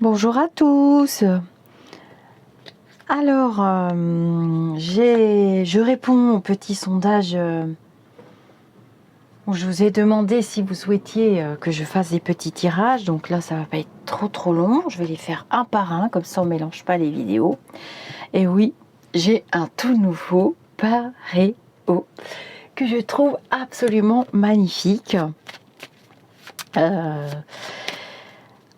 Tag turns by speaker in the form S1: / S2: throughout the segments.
S1: Bonjour à tous. Alors, je réponds au petit sondage où je vous ai demandé si vous souhaitiez que je fasse des petits tirages. Donc là, ça va pas être trop long. Je vais les faire un par un, comme ça on mélange pas les vidéos. Et oui, j'ai un tout nouveau paréo que je trouve absolument magnifique.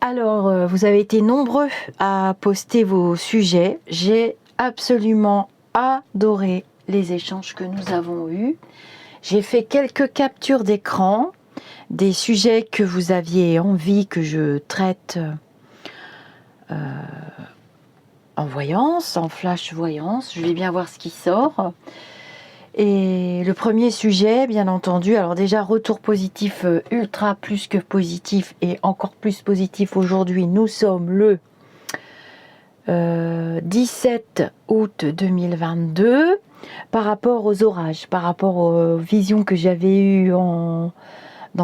S1: Alors, vous avez été nombreux à poster vos sujets. J'ai absolument adoré les échanges que nous avons eus. J'ai fait quelques captures d'écran des sujets que vous aviez envie que je traite en voyance, en flash voyance. Je vais bien voir ce qui sort. Et le premier sujet, bien entendu, alors déjà retour positif ultra plus que positif et encore plus positif aujourd'hui. Nous sommes le 17 août 2022 par rapport aux orages, par rapport aux visions que j'avais eues dans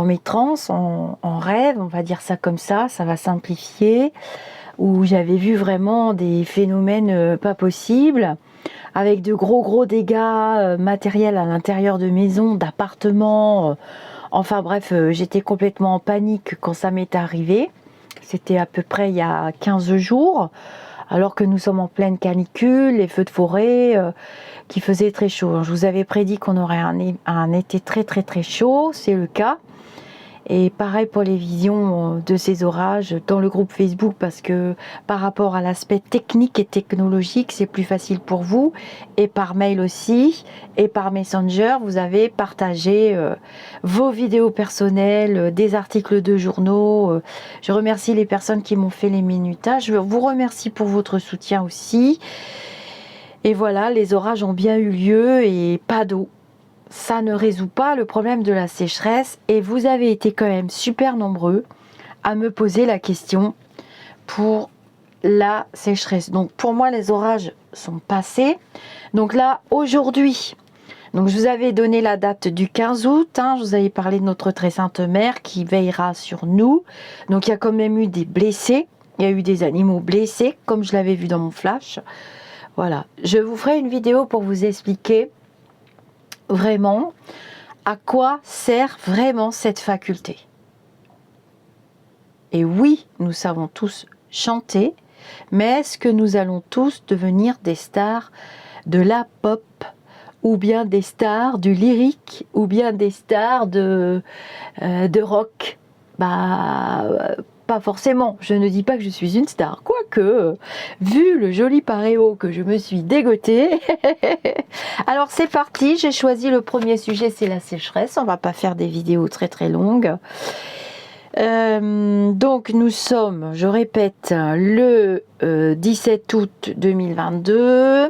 S1: mes trans, en rêve, on va dire ça comme ça va simplifier, où j'avais vu vraiment des phénomènes pas possibles, avec de gros dégâts matériels à l'intérieur de maisons, d'appartements. Enfin bref, j'étais complètement en panique quand ça m'est arrivé. C'était à peu près il y a 15 jours, alors que nous sommes en pleine canicule, les feux de forêt, qui faisaient très chaud. Je vous avais prédit qu'on aurait un été très chaud, c'est le cas. Et pareil pour les visions de ces orages dans le groupe Facebook, parce que par rapport à l'aspect technique et technologique, c'est plus facile pour vous. Et par mail aussi, et par Messenger, vous avez partagé vos vidéos personnelles, des articles de journaux. Je remercie les personnes qui m'ont fait les minutages. Je vous remercie pour votre soutien aussi. Et voilà, les orages ont bien eu lieu et pas d'eau. Ça ne résout pas le problème de la sécheresse et vous avez été quand même super nombreux à me poser la question pour la sécheresse. Donc pour moi, les orages sont passés. Donc là, aujourd'hui, donc je vous avais donné la date du 15 août, je vous avais parlé de notre très sainte mère qui veillera sur nous. Donc il y a quand même eu des blessés, il y a eu des animaux blessés, comme je l'avais vu dans mon flash. Voilà, je vous ferai une vidéo pour vous expliquer vraiment à quoi sert vraiment cette faculté. Et oui, nous savons tous chanter, mais est-ce que nous allons tous devenir des stars de la pop, ou bien des stars du lyrique, ou bien des stars de rock? Pas forcément, je ne dis pas que je suis une star, quoique, vu le joli paréo que je me suis dégotée. Alors c'est parti, j'ai choisi le premier sujet, c'est la sécheresse. On va pas faire des vidéos très longues. Donc nous sommes, je répète, le 17 août 2022.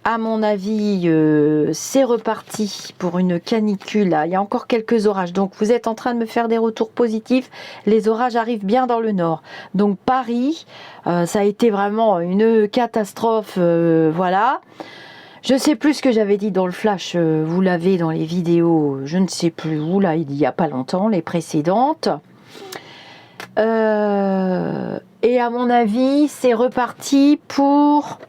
S1: À mon avis, c'est reparti pour une canicule. Là. Il y a encore quelques orages. Donc, vous êtes en train de me faire des retours positifs. Les orages arrivent bien dans le nord. Donc, Paris, ça a été vraiment une catastrophe. Voilà. Je ne sais plus ce que j'avais dit dans le flash. Vous l'avez dans les vidéos. Je ne sais plus où, là, il n'y a pas longtemps, les précédentes. Et à mon avis, c'est reparti pour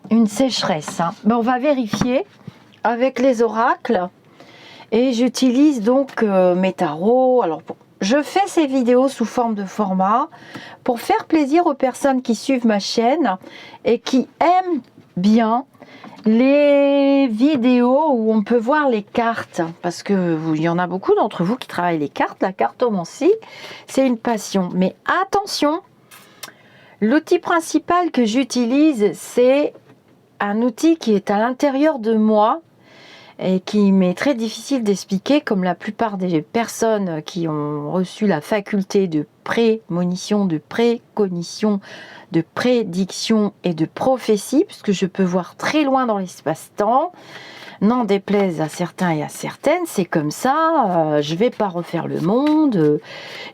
S1: une sécheresse. On va vérifier avec les oracles et j'utilise donc mes tarots. Alors je fais ces vidéos sous forme de format pour faire plaisir aux personnes qui suivent ma chaîne et qui aiment bien les vidéos où on peut voir les cartes, parce que il y en a beaucoup d'entre vous qui travaillent les cartes. La cartomancie, c'est une passion, mais attention, l'outil principal que j'utilise, c'est un outil qui est à l'intérieur de moi et qui m'est très difficile d'expliquer, comme la plupart des personnes qui ont reçu la faculté de prémonition, de précognition, de prédiction et de prophétie, puisque je peux voir très loin dans l'espace-temps. N'en déplaise à certains et à certaines, c'est comme ça, je vais pas refaire le monde,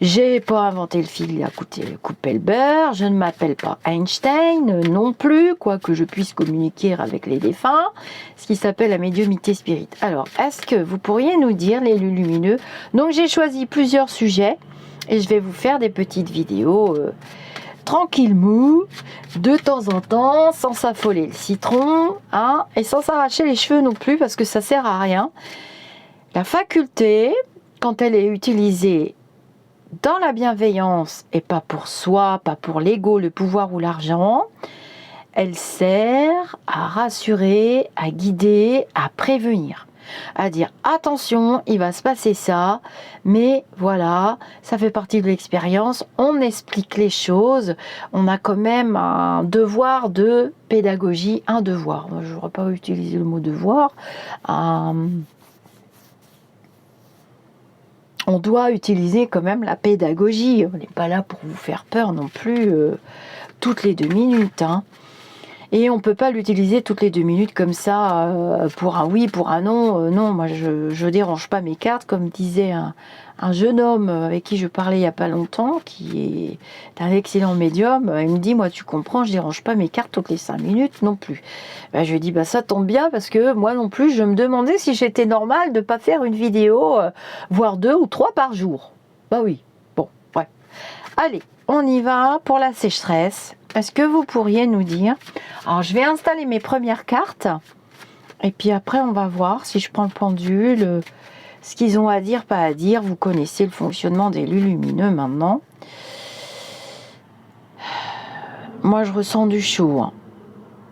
S1: j'ai pas inventé le fil à couper le beurre, je ne m'appelle pas Einstein non plus, quoique je puisse communiquer avec les défunts, ce qui s'appelle la médiumnité spirite. Alors, est-ce que vous pourriez nous dire, les lumineux? Donc j'ai choisi plusieurs sujets, Et je vais vous faire des petites vidéos tranquille mou, de temps en temps, sans s'affoler le citron, hein, et sans s'arracher les cheveux non plus, parce que ça sert à rien. La faculté, quand elle est utilisée dans la bienveillance, et pas pour soi, pas pour l'ego, le pouvoir ou l'argent, elle sert à rassurer, à guider, à prévenir. À dire attention, il va se passer ça, mais voilà, ça fait partie de l'expérience, on explique les choses, on a quand même un devoir de pédagogie, un devoir, je n'aurais pas utilisé le mot devoir, on doit utiliser quand même la pédagogie, on n'est pas là pour vous faire peur non plus toutes les 2 minutes, hein. Et on ne peut pas l'utiliser toutes les 2 minutes comme ça, pour un oui, pour un non. Non, moi je ne dérange pas mes cartes, comme disait un jeune homme avec qui je parlais il n'y a pas longtemps, qui est un excellent médium. Il me dit, moi tu comprends, je ne dérange pas mes cartes toutes les 5 minutes non plus. Ben, je lui ai dit, bah, ça tombe bien, parce que moi non plus, je me demandais si j'étais normal de ne pas faire une vidéo, voire 2 ou 3 par jour. Bah oui, bon, ouais. Allez, on y va pour la sécheresse. Est-ce que vous pourriez nous dire... Alors, je vais installer mes premières cartes. Et puis après, on va voir si je prends le pendule, ce qu'ils ont à dire, pas à dire. Vous connaissez le fonctionnement des lumineux maintenant. Moi, je ressens du chaud, hein.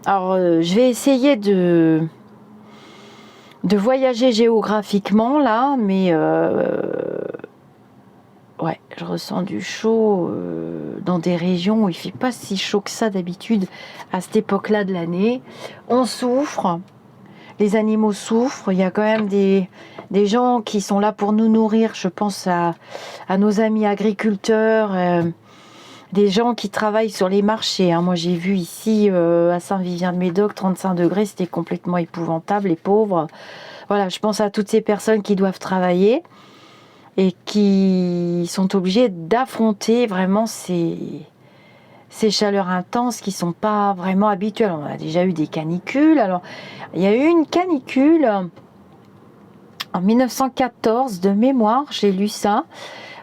S1: Alors, je vais essayer de voyager géographiquement, là. Mais... ouais, je ressens du chaud dans des régions où il ne fait pas si chaud que ça d'habitude à cette époque-là de l'année. On souffre, les animaux souffrent, il y a quand même des gens qui sont là pour nous nourrir. Je pense à nos amis agriculteurs, des gens qui travaillent sur les marchés, hein. Moi j'ai vu ici à Saint-Vivien-de-Médoc, 35 degrés, c'était complètement épouvantable, les pauvres. Voilà, je pense à toutes ces personnes qui doivent travailler et qui sont obligés d'affronter vraiment ces chaleurs intenses qui ne sont pas vraiment habituelles. On a déjà eu des canicules. Alors, il y a eu une canicule en 1914, de mémoire, j'ai lu ça,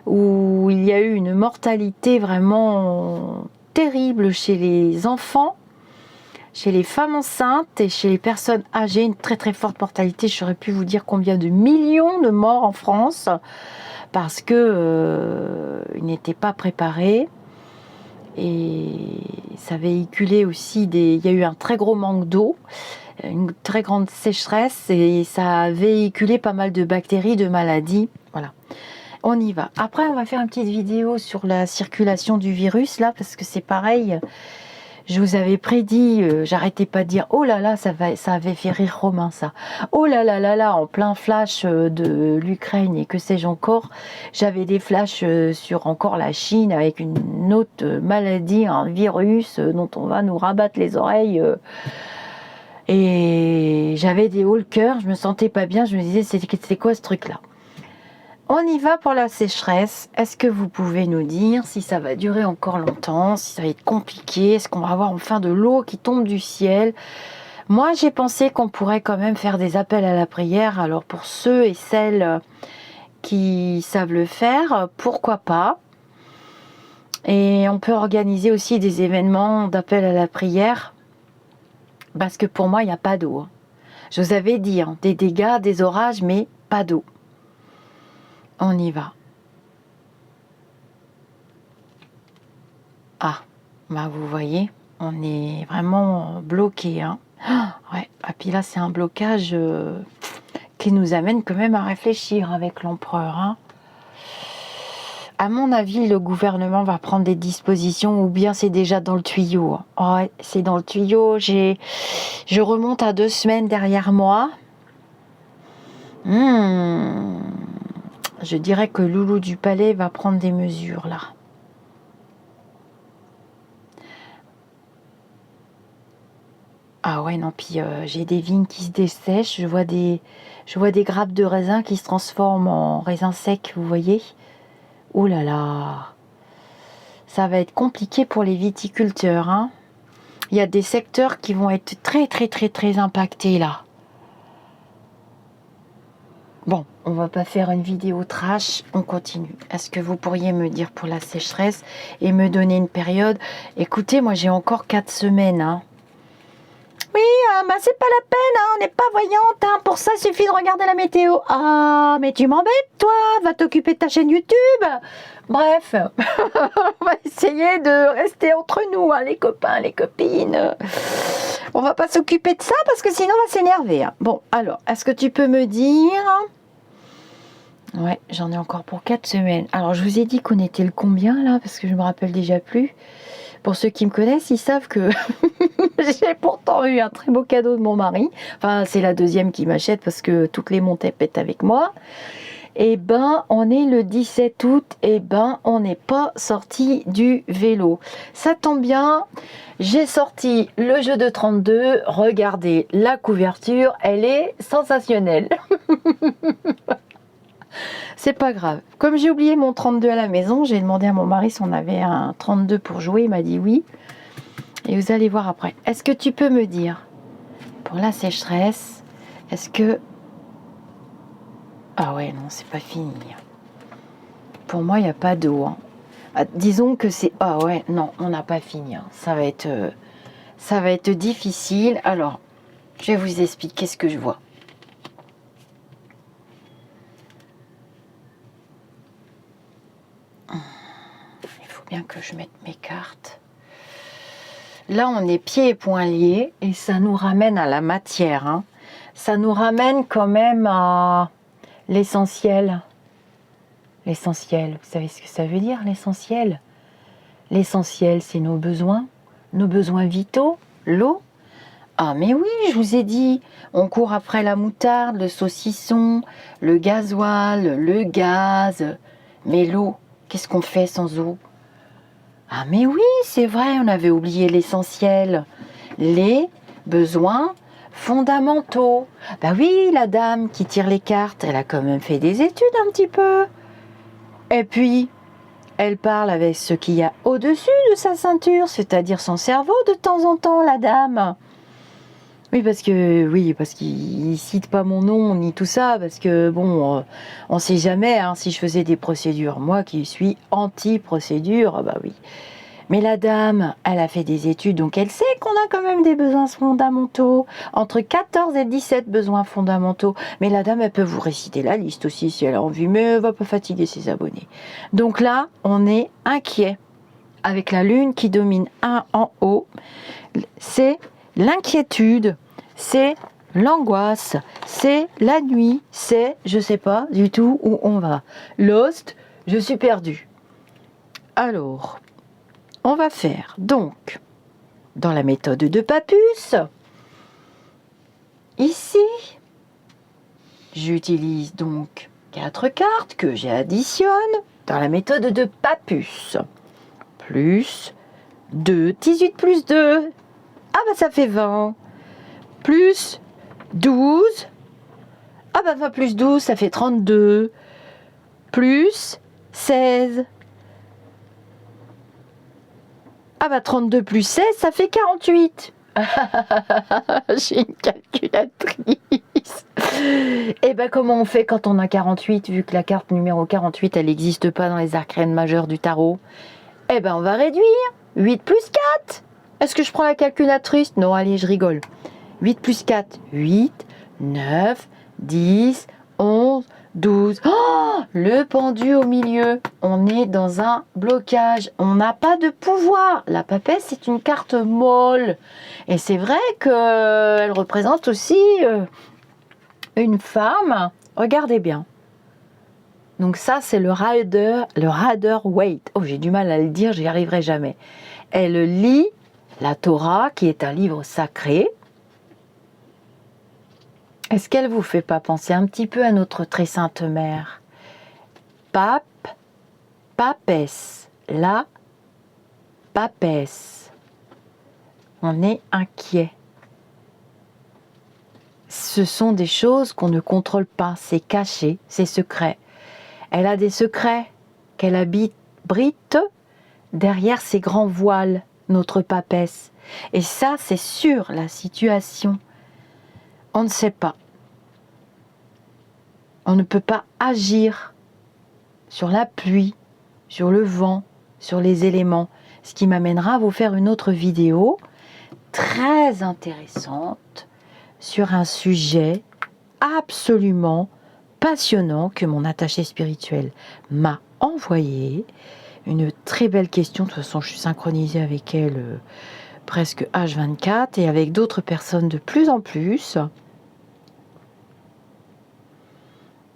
S1: où il y a eu une mortalité vraiment terrible chez les enfants, chez les femmes enceintes et chez les personnes âgées, une très très forte mortalité. J'aurais pu vous dire combien de millions de morts en France, parce que ils n'étaient pas préparés, et ça véhiculait aussi il y a eu un très gros manque d'eau, une très grande sécheresse, et ça a véhiculé pas mal de bactéries, de maladies. Voilà, on y va. Après, on va faire une petite vidéo sur la circulation du virus là, parce que c'est pareil. Je vous avais prédit, j'arrêtais pas de dire, oh là là, ça avait fait rire Romain ça. Oh là là là là, en plein flash de l'Ukraine et que sais-je encore. J'avais des flashs sur encore la Chine avec une autre maladie, un virus dont on va nous rabattre les oreilles. Et j'avais des hauts le cœur, je me sentais pas bien, je me disais, c'est quoi ce truc-là? On y va pour la sécheresse. Est-ce que vous pouvez nous dire si ça va durer encore longtemps, si ça va être compliqué, est-ce qu'on va avoir enfin de l'eau qui tombe du ciel? Moi, j'ai pensé qu'on pourrait quand même faire des appels à la prière. Alors pour ceux et celles qui savent le faire, pourquoi pas? Et on peut organiser aussi des événements d'appel à la prière, parce que pour moi, il n'y a pas d'eau. Je vous avais dit, hein, des dégâts, des orages, mais pas d'eau. On y va. Ah, bah vous voyez, on est vraiment bloqué, hein. Ouais, et puis là c'est un blocage qui nous amène quand même à réfléchir avec l'empereur, hein. À mon avis, le gouvernement va prendre des dispositions, ou bien c'est déjà dans le tuyau. Ouais, c'est dans le tuyau. Je remonte à 2 semaines derrière moi. Je dirais que Loulou du Palais va prendre des mesures là. Ah ouais, non, puis j'ai des vignes qui se dessèchent, je vois des grappes de raisin qui se transforment en raisins secs, vous voyez? Oh là là, ça va être compliqué pour les viticulteurs, hein. Il y a des secteurs qui vont être très très très très impactés là. Bon, on va pas faire une vidéo trash, on continue. Est-ce que vous pourriez me dire pour la sécheresse et me donner une période? Écoutez, moi j'ai encore 4 semaines. Hein. Oui, bah c'est pas la peine, hein, on n'est pas voyante. Hein, pour ça, il suffit de regarder la météo. Ah, mais tu m'embêtes, toi. Va t'occuper de ta chaîne YouTube. Bref, on va essayer de rester entre nous, hein, les copains, les copines. On va pas s'occuper de ça parce que sinon on va s'énerver. Hein. Bon, alors, est-ce que tu peux me dire... Ouais, j'en ai encore pour 4 semaines. Alors, je vous ai dit qu'on était le combien, là? Parce que je me rappelle déjà plus. Pour ceux qui me connaissent, ils savent que j'ai pourtant eu un très beau cadeau de mon mari. Enfin, c'est la deuxième qui m'achète parce que toutes les montées pètent avec moi. Eh ben, on est le 17 août. Eh ben, on n'est pas sorti du vélo. Ça tombe bien. J'ai sorti le jeu de 32. Regardez, la couverture, elle est sensationnelle. C'est pas grave. Comme j'ai oublié mon 32 à la maison, j'ai demandé à mon mari si on avait un 32 pour jouer. Il m'a dit oui. Et vous allez voir après. Est-ce que tu peux me dire, pour la sécheresse, est-ce que... Ah ouais, non, c'est pas fini. Pour moi, il n'y a pas d'eau. Hein. Ah, disons que c'est... Ah ouais, non, on n'a pas fini. Hein. Ça va être difficile. Alors, je vais vous expliquer ce que je vois. Il faut bien que je mette mes cartes. Là, on est pieds et poings liés et ça nous ramène à la matière. Hein. Ça nous ramène quand même à l'essentiel. L'essentiel, vous savez ce que ça veut dire, l'essentiel? L'essentiel, c'est nos besoins vitaux, l'eau. Ah mais oui, je vous ai dit, on court après la moutarde, le saucisson, le gasoil, le gaz. Mais l'eau, qu'est-ce qu'on fait sans eau? Ah mais oui, c'est vrai, on avait oublié l'essentiel. Les besoins fondamentaux. Bah oui, la dame qui tire les cartes, elle a quand même fait des études un petit peu. Et puis, elle parle avec ce qu'il y a au-dessus de sa ceinture, c'est-à-dire son cerveau de temps en temps, la dame. Oui, parce qu'il cite pas mon nom ni tout ça, parce que bon, on sait jamais hein, si je faisais des procédures. Moi qui suis anti-procédure, bah oui. Mais la dame, elle a fait des études, donc elle sait qu'on a quand même des besoins fondamentaux, entre 14 et 17 besoins fondamentaux. Mais la dame, elle peut vous réciter la liste aussi si elle a envie, mais elle va pas fatiguer ses abonnés. Donc là, on est inquiet. Avec la lune qui domine un en haut, c'est l'inquiétude, c'est l'angoisse, c'est la nuit, c'est je sais pas du tout où on va. Lost, je suis perdue. Alors, on va faire donc dans la méthode de Papus. Ici, j'utilise donc 4 cartes que j'additionne dans la méthode de Papus. Plus 2, 18 plus 2. Ah bah ça fait 20. Plus 12. Ah bah 20 plus 12, ça fait 32. Plus 16. Ah bah 32 plus 16, ça fait 48. J'ai une calculatrice. Et ben comment on fait quand on a 48, vu que la carte numéro 48, elle n'existe pas dans les arcanes majeures du tarot? Eh ben on va réduire. 8 plus 4. Est-ce que je prends la calculatrice? Non, allez, je rigole. 8 plus 4, 8, 9, 10, 11, 12. Oh, le pendu au milieu. On est dans un blocage. On n'a pas de pouvoir. La papesse, c'est une carte molle. Et c'est vrai qu'elle représente aussi une femme. Regardez bien. Donc ça, c'est le Rider Waite. Oh, j'ai du mal à le dire, j'y arriverai jamais. Elle lit la Torah, qui est un livre sacré. Est-ce qu'elle vous fait pas penser un petit peu à notre très sainte mère? Pape, papesse, la papesse. On est inquiet. Ce sont des choses qu'on ne contrôle pas, c'est caché, c'est secret. Elle a des secrets qu'elle abrite derrière ses grands voiles, notre papesse. Et ça, c'est sur la situation. On ne sait pas. On ne peut pas agir sur la pluie, sur le vent, sur les éléments. Ce qui m'amènera à vous faire une autre vidéo très intéressante sur un sujet absolument passionnant que mon attachée spirituelle m'a envoyé. Une très belle question. De toute façon, je suis synchronisée avec elle presque H24 et avec d'autres personnes de plus en plus.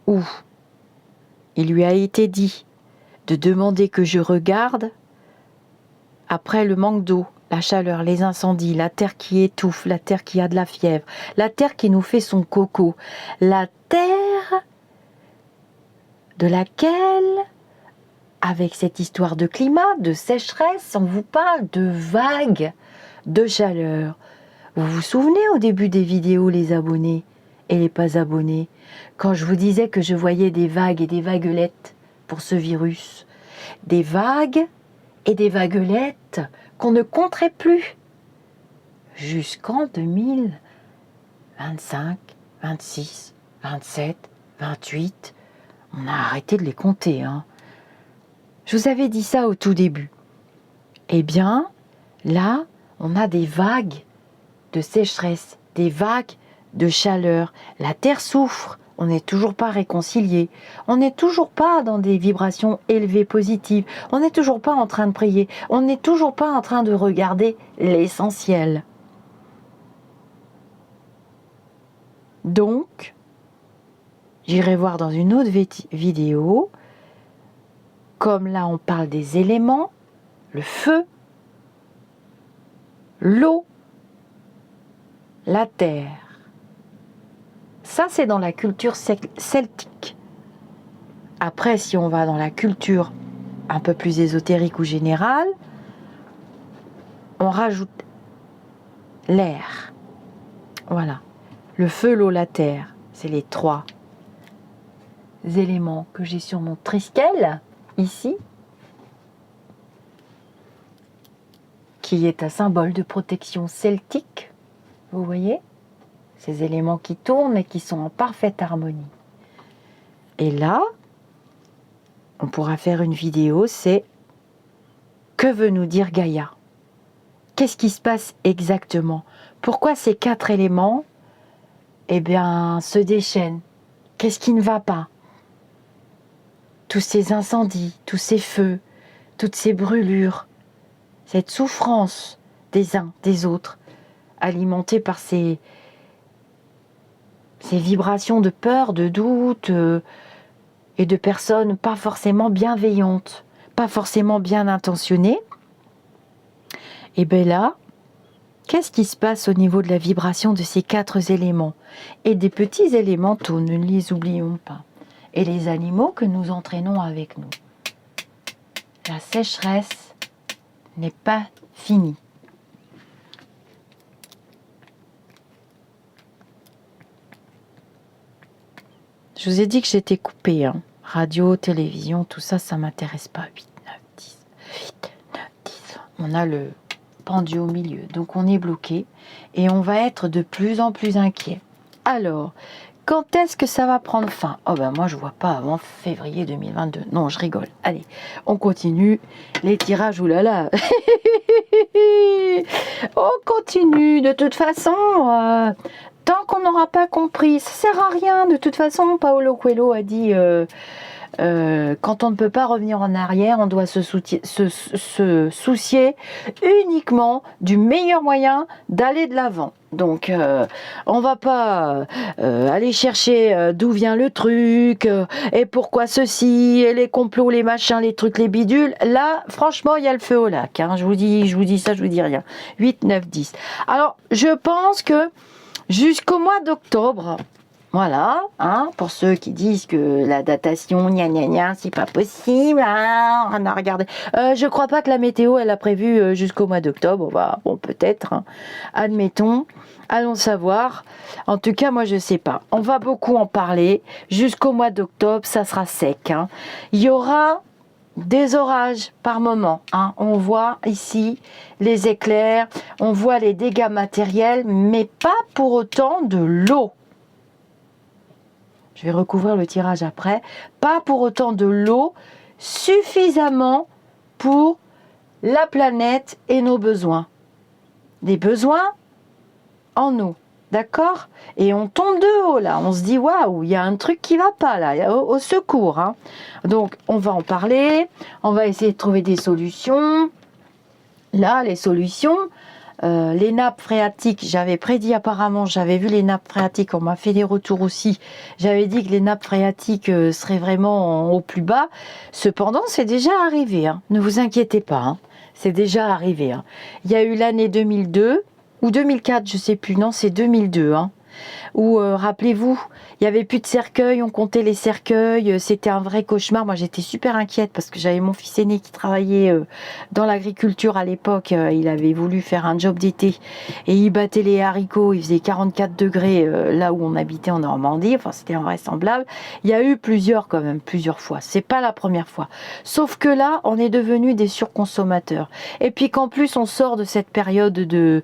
S1: Où il lui a été dit de demander que je regarde après le manque d'eau, la chaleur, les incendies, la terre qui étouffe, la terre qui a de la fièvre, la terre qui nous fait son coco, la terre de laquelle, avec cette histoire de climat, de sécheresse, on vous parle de vagues de chaleur. Vous vous souvenez au début des vidéos, les abonnés et les pas abonnés, quand je vous disais que je voyais des vagues et des vaguelettes pour ce virus, des vagues et des vaguelettes qu'on ne compterait plus jusqu'en 2025, 26, 27, 28. On a arrêté de les compter. Je vous avais dit ça au tout début. Eh bien, là, on a des vagues de sécheresse, des vagues de chaleur. La Terre souffre. On n'est toujours pas réconciliés. On n'est toujours pas dans des vibrations élevées positives. On n'est toujours pas en train de prier. On n'est toujours pas en train de regarder l'essentiel. Donc, j'irai voir dans une autre vidéo, comme là on parle des éléments, le feu, l'eau, la terre. Ça, c'est dans la culture celtique. Après, si on va dans la culture un peu plus ésotérique ou générale, on rajoute l'air. Voilà. Le feu, l'eau, la terre. C'est les trois éléments que j'ai sur mon triskel, ici, qui est un symbole de protection celtique. Vous voyez ? Ces éléments qui tournent et qui sont en parfaite harmonie. Et là, on pourra faire une vidéo, c'est que veut nous dire Gaïa ? Qu'est-ce qui se passe exactement ? Pourquoi ces quatre éléments, se déchaînent ? Qu'est-ce qui ne va pas ? Tous ces incendies, tous ces feux, toutes ces brûlures, cette souffrance des uns, des autres, alimentée par ces vibrations de peur, de doute et de personnes pas forcément bienveillantes, pas forcément bien intentionnées. Et bien là, qu'est-ce qui se passe au niveau de la vibration de ces quatre éléments et des petits élémentaux, ne les oublions pas, et les animaux que nous entraînons avec nous. La sécheresse n'est pas finie. Je vous ai dit que j'étais coupée. Radio, télévision, tout ça, ça ne m'intéresse pas. 8, 9, 10. 8, 9, 10. On a le pendu au milieu. Donc on est bloqué. Et on va être de plus en plus inquiet. Alors, quand est-ce que ça va prendre fin ? Moi, je ne vois pas avant février 2022. Non, je rigole. Allez, on continue. Les tirages, oulala. On continue. De toute façon... tant qu'on n'aura pas compris, ça sert à rien. De toute façon, Paolo Coelho a dit quand on ne peut pas revenir en arrière, on doit se soucier uniquement du meilleur moyen d'aller de l'avant. Donc, on va pas aller chercher d'où vient le truc et pourquoi ceci et les complots, les machins, les trucs, les bidules. Là, franchement, il y a le feu au lac. Je vous dis ça, je vous dis rien. 8, 9, 10. Alors, je pense que jusqu'au mois d'octobre, voilà, pour ceux qui disent que la datation, c'est pas possible, on a regardé. Je crois pas que la météo, elle a prévu jusqu'au mois d'octobre, bon, peut-être, admettons, allons savoir. En tout cas, moi, je sais pas. On va beaucoup en parler. Jusqu'au mois d'octobre, ça sera sec. Il y aura des orages par moment. On voit ici les éclairs, on voit les dégâts matériels, mais pas pour autant de l'eau. Je vais recouvrir le tirage après. Pas pour autant de l'eau, suffisamment pour la planète et nos besoins. Des besoins en nous. D'accord? Et on tombe de haut là, on se dit waouh, il y a un truc qui va pas là, au secours. Hein. Donc on va en parler, on va essayer de trouver des solutions. Là, les solutions, les nappes phréatiques, j'avais prédit apparemment, j'avais vu les nappes phréatiques, on m'a fait des retours aussi. J'avais dit que les nappes phréatiques seraient vraiment au plus bas. Cependant, c'est déjà arrivé, hein. Ne vous inquiétez pas, hein. C'est déjà arrivé. Hein. Il y a eu l'année 2002 ou 2004, je sais plus, non, c'est 2002, hein, où, rappelez-vous, il n'y avait plus de cercueils, on comptait les cercueils, c'était un vrai cauchemar. Moi, j'étais super inquiète parce que j'avais mon fils aîné qui travaillait dans l'agriculture à l'époque. Il avait voulu faire un job d'été et il battait les haricots, il faisait 44 degrés là où on habitait en Normandie, enfin, c'était invraisemblable. Il y a eu plusieurs fois, c'est pas la première fois. Sauf que là, on est devenus des surconsommateurs. Et puis qu'en plus, on sort de cette période de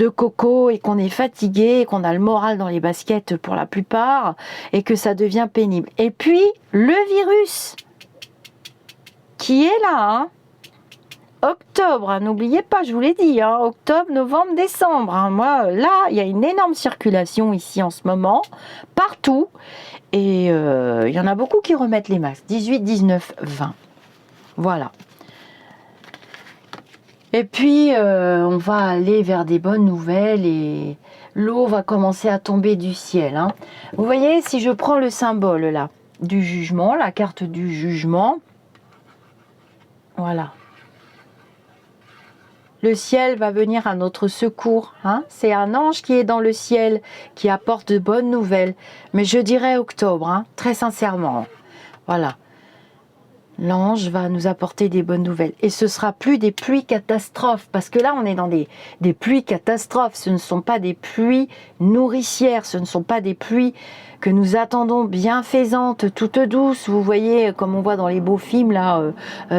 S1: coco et qu'on est fatigué et qu'on a le moral dans les baskets pour la plupart et que ça devient pénible. Et puis, le virus qui est là, hein. Octobre, hein, n'oubliez pas, je vous l'ai dit, hein, octobre, novembre, décembre. Hein. Moi, là, il y a une énorme circulation ici en ce moment, partout. Et il y en a beaucoup qui remettent les masques. 18, 19, 20. Voilà. Et puis, on va aller vers des bonnes nouvelles et l'eau va commencer à tomber du ciel. Hein. Vous voyez, si je prends le symbole là, du jugement, la carte du jugement, voilà. Le ciel va venir à notre secours. Hein. C'est un ange qui est dans le ciel, qui apporte de bonnes nouvelles. Mais je dirais octobre, hein, très sincèrement. Voilà. L'ange va nous apporter des bonnes nouvelles. Et ce ne sera plus des pluies catastrophes. Parce que là, on est dans des pluies catastrophes. Ce ne sont pas des pluies nourricières. Ce ne sont pas des pluies que nous attendons bienfaisantes, toutes douces. Vous voyez, comme on voit dans les beaux films, là,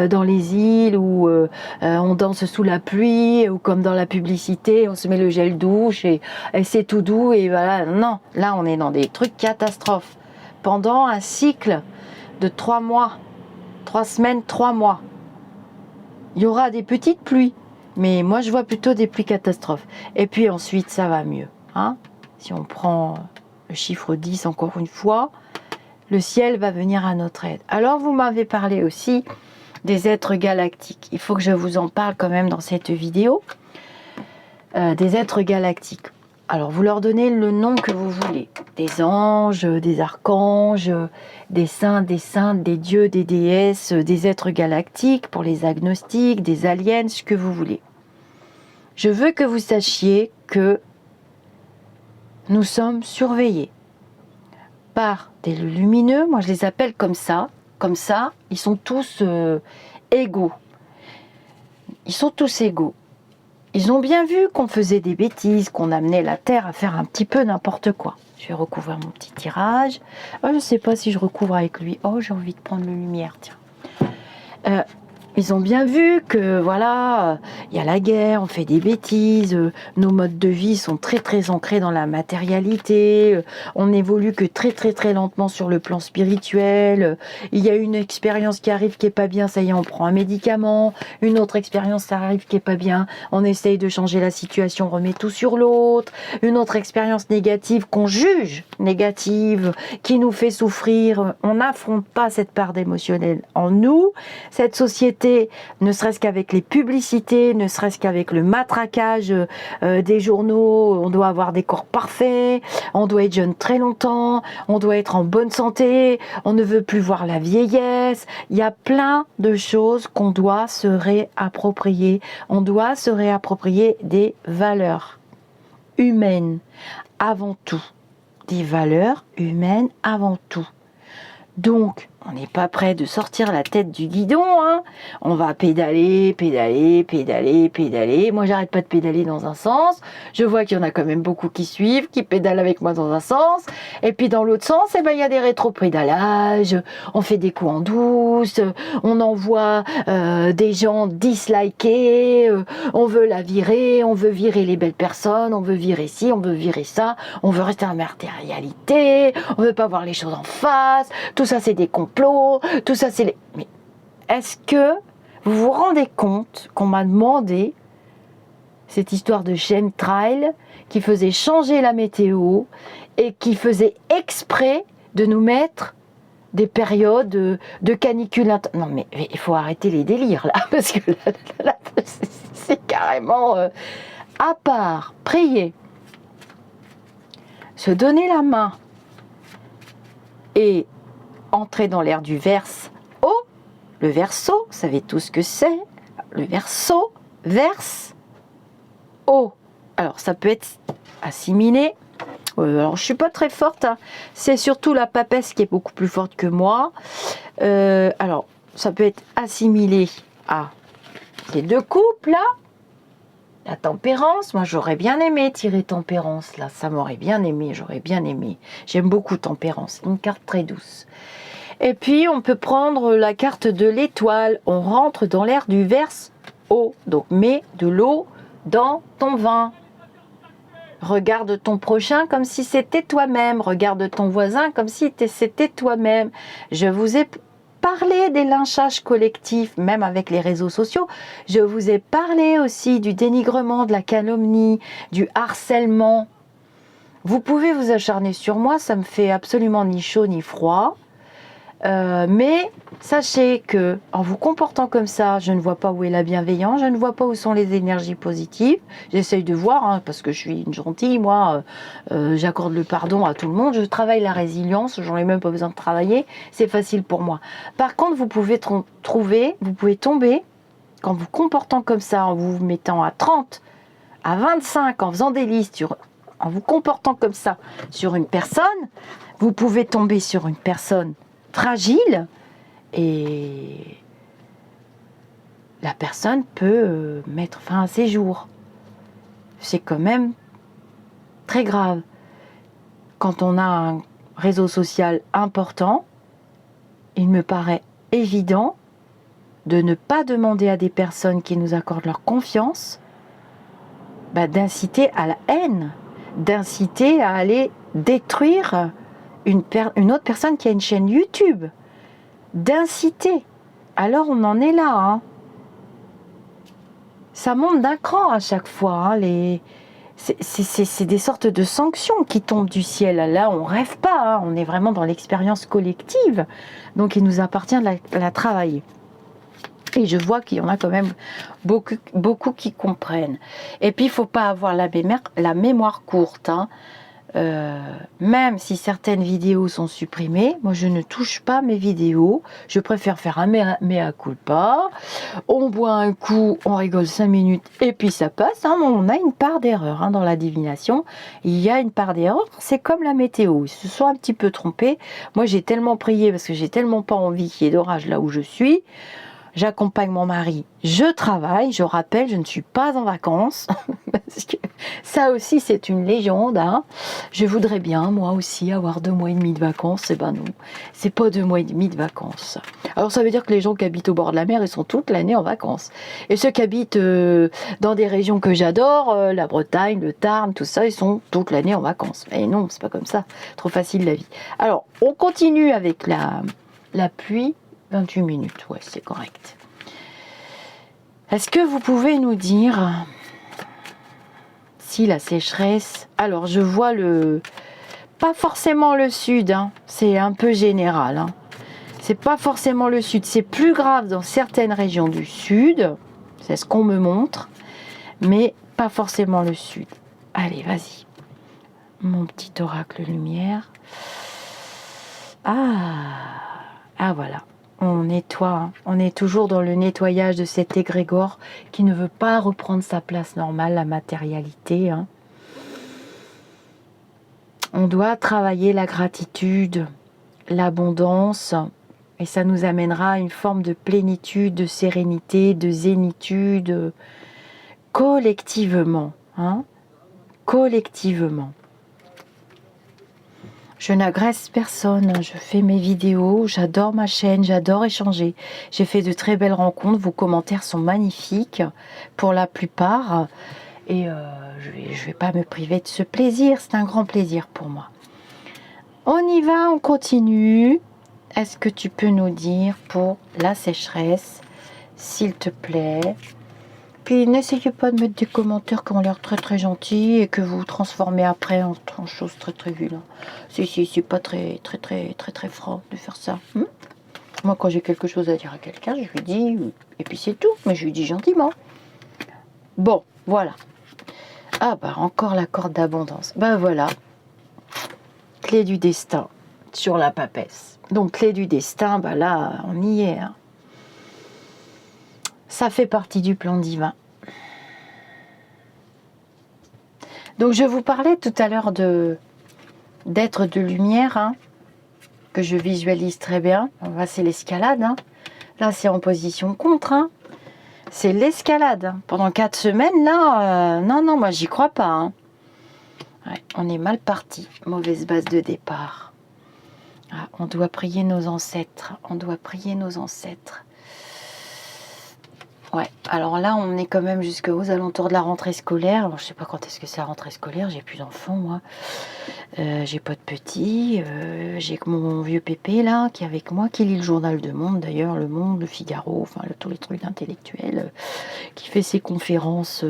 S1: dans les îles, où on danse sous la pluie, ou comme dans la publicité, on se met le gel douche, et c'est tout doux. Et voilà, non. Là, on est dans des trucs catastrophes. Pendant un cycle de 3 mois. 3 semaines, 3 mois. Il y aura des petites pluies, mais moi je vois plutôt des pluies catastrophes. Et puis ensuite, ça va mieux. Hein. Si on prend le chiffre 10 encore une fois, le ciel va venir à notre aide. Alors vous m'avez parlé aussi des êtres galactiques. Il faut que je vous en parle quand même dans cette vidéo. Des êtres galactiques. Alors, vous leur donnez le nom que vous voulez. Des anges, des archanges, des saints, des saintes, des dieux, des déesses, des êtres galactiques, pour les agnostiques, des aliens, ce que vous voulez. Je veux que vous sachiez que nous sommes surveillés par des lumineux. Moi, je les appelle comme ça. Comme ça, ils sont tous égaux. Ils sont tous égaux. Ils ont bien vu qu'on faisait des bêtises, qu'on amenait la Terre à faire un petit peu n'importe quoi. Je vais recouvrir mon petit tirage. Oh, je ne sais pas si je recouvre avec lui. Oh, j'ai envie de prendre la lumière, tiens. Ils ont bien vu que, voilà, il y a la guerre, on fait des bêtises, nos modes de vie sont très très ancrés dans la matérialité, on évolue que très très très lentement sur le plan spirituel, il y a une expérience qui arrive qui est pas bien, ça y est, on prend un médicament, une autre expérience ça arrive qui est pas bien, on essaye de changer la situation, on remet tout sur l'autre, une autre expérience négative qu'on juge négative, qui nous fait souffrir, on n'affronte pas cette part d'émotionnel en nous, cette société, ne serait-ce qu'avec les publicités, ne serait-ce qu'avec le matraquage des journaux, on doit avoir des corps parfaits, on doit être jeune très longtemps, on doit être en bonne santé, on ne veut plus voir la vieillesse. Il y a plein de choses qu'on doit se réapproprier. On doit se réapproprier des valeurs humaines avant tout. Des valeurs humaines avant tout. Donc, on n'est pas prêt de sortir la tête du guidon, hein. On va pédaler, pédaler, pédaler, pédaler. Moi, j'arrête pas de pédaler dans un sens. Je vois qu'il y en a quand même beaucoup qui suivent, qui pédalent avec moi dans un sens. Et puis dans l'autre sens, eh ben, il y a des rétro-pédalages. On fait des coups en douce. On envoie des gens disliker. On veut la virer. On veut virer les belles personnes. On veut virer ci, on veut virer ça. On veut rester en matérialité. On veut pas voir les choses en face. Tout ça, c'est des complots. Tout ça, c'est les... Mais est-ce que vous vous rendez compte qu'on m'a demandé cette histoire de chemtrail qui faisait changer la météo et qui faisait exprès de nous mettre des périodes de canicule. Non mais il faut arrêter les délires là, parce que là, c'est carrément... à part prier, se donner la main et entrer dans l'ère du Verseau, le Verseau, vous savez tout ce que c'est, le Verseau, verse, eau. Alors ça peut être assimilé, alors je suis pas très forte, hein. C'est surtout la papesse qui est beaucoup plus forte que moi. Alors ça peut être assimilé à les deux couples là, la tempérance. Moi j'aurais bien aimé tirer tempérance là, ça m'aurait bien aimé, j'aurais bien aimé. J'aime beaucoup tempérance, une carte très douce. Et puis on peut prendre la carte de l'étoile, on rentre dans l'ère du Verseau, donc mets de l'eau dans ton vin. Regarde ton prochain comme si c'était toi-même, regarde ton voisin comme si c'était toi-même. Je vous ai parlé des lynchages collectifs, même avec les réseaux sociaux. Je vous ai parlé aussi du dénigrement, de la calomnie, du harcèlement. Vous pouvez vous acharner sur moi, ça me fait absolument ni chaud ni froid. Mais sachez que en vous comportant comme ça, je ne vois pas où est la bienveillance, je ne vois pas où sont les énergies positives. J'essaye de voir, hein, parce que je suis une gentille, moi, j'accorde le pardon à tout le monde, je travaille la résilience, j'en ai même pas besoin de travailler, c'est facile pour moi. Par contre, vous pouvez tomber, quand vous comportant comme ça, en vous mettant à 30, à 25, en faisant des listes, en vous comportant comme ça sur une personne, vous pouvez tomber sur une personne fragile et la personne peut mettre fin à ses jours. C'est quand même très grave. Quand on a un réseau social important, il me paraît évident de ne pas demander à des personnes qui nous accordent leur confiance d'inciter à la haine, d'inciter à aller détruire une autre personne qui a une chaîne YouTube, d'inciter. Alors on en est là, hein. Ça monte d'un cran à chaque fois, hein. C'est des sortes de sanctions qui tombent du ciel. Là, on rêve pas, hein. On est vraiment dans l'expérience collective. Donc il nous appartient de la travailler. Et je vois qu'il y en a quand même beaucoup qui comprennent. Et puis il ne faut pas avoir la mémoire courte, hein. Même si certaines vidéos sont supprimées, moi je ne touche pas mes vidéos, je préfère faire un mea culpa, on boit un coup, on rigole 5 minutes et puis ça passe, hein. On a une part d'erreur, hein, dans la divination, il y a une part d'erreur, c'est comme la météo, ils se sont un petit peu trompés. Moi j'ai tellement prié parce que j'ai tellement pas envie qu'il y ait d'orage là où je suis. J'accompagne mon mari, je travaille, je rappelle, je ne suis pas en vacances, parce que ça aussi c'est une légende, hein. Je voudrais bien, moi aussi, avoir 2 mois et demi de vacances, et ben non, c'est pas 2 mois et demi de vacances. Alors ça veut dire que les gens qui habitent au bord de la mer, ils sont toute l'année en vacances. Et ceux qui habitent dans des régions que j'adore, la Bretagne, le Tarn, tout ça, ils sont toute l'année en vacances. Mais non, c'est pas comme ça, trop facile la vie. Alors, on continue avec la pluie. 28 minutes, ouais, c'est correct. Est-ce que vous pouvez nous dire si la sécheresse... Alors, je vois pas forcément le sud, hein, c'est un peu général, hein. C'est pas forcément le sud, c'est plus grave dans certaines régions du sud, c'est ce qu'on me montre, mais pas forcément le sud. Allez, vas-y. Mon petit oracle lumière. Ah, voilà. On nettoie, hein. On est toujours dans le nettoyage de cet égrégore qui ne veut pas reprendre sa place normale, la matérialité, hein. On doit travailler la gratitude, l'abondance, Et ça nous amènera à une forme de plénitude, de sérénité, de zénitude, collectivement. Hein, collectivement. Je n'agresse personne, je fais mes vidéos, j'adore ma chaîne, j'adore échanger. J'ai fait de très belles rencontres, vos commentaires sont magnifiques pour la plupart. Et je vais pas me priver de ce plaisir, c'est un grand plaisir pour moi. On y va, on continue. Est-ce que tu peux nous dire pour la sécheresse, s'il te plaît? Puis n'essayez pas de mettre des commentaires qui ont l'air très très gentils et que vous transformez après en choses très très vilaines. C'est pas très très très très très franc de faire ça. Moi, quand j'ai quelque chose à dire à quelqu'un, je lui dis, et puis c'est tout, mais je lui dis gentiment. Bon, voilà. Ah bah encore la corde d'abondance. Ben voilà. Clé du destin sur la papesse. Donc clé du destin, bah là, on y est. Hein. Ça fait partie du plan divin. Donc je vous parlais tout à l'heure d'être de lumière, hein, que je visualise très bien. Là, c'est l'escalade. Hein. Là, c'est en position contre. Hein. C'est l'escalade. Hein. Pendant 4 semaines, là, non, moi, j'y crois pas. Hein. Ouais, on est mal parti. Mauvaise base de départ. Ah, on doit prier nos ancêtres. On doit prier nos ancêtres. Ouais, alors là, on est quand même jusqu'aux alentours de la rentrée scolaire. Alors, je sais pas quand est-ce que c'est la rentrée scolaire. J'ai plus d'enfants, moi. J'ai pas de petits. J'ai mon vieux pépé, là, qui est avec moi, qui lit le journal de Monde, d'ailleurs, Le Monde, Le Figaro, enfin, tous les trucs d'intellectuels, qui fait ses conférences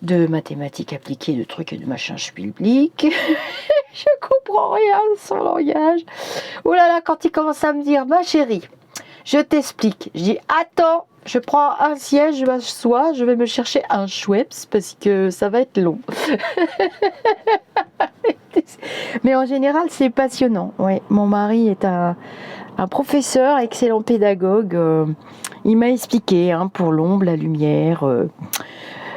S1: de mathématiques appliquées, de trucs et de machins publics. Je comprends rien de son langage. Oh là là, quand il commence à me dire, ma chérie, je t'explique. Je dis, attends. Je prends un siège, je m'assois, je vais me chercher un Schweppes parce que ça va être long. Mais en général, c'est passionnant. Ouais, mon mari est un professeur, excellent pédagogue. Il m'a expliqué hein, pour l'ombre, la lumière.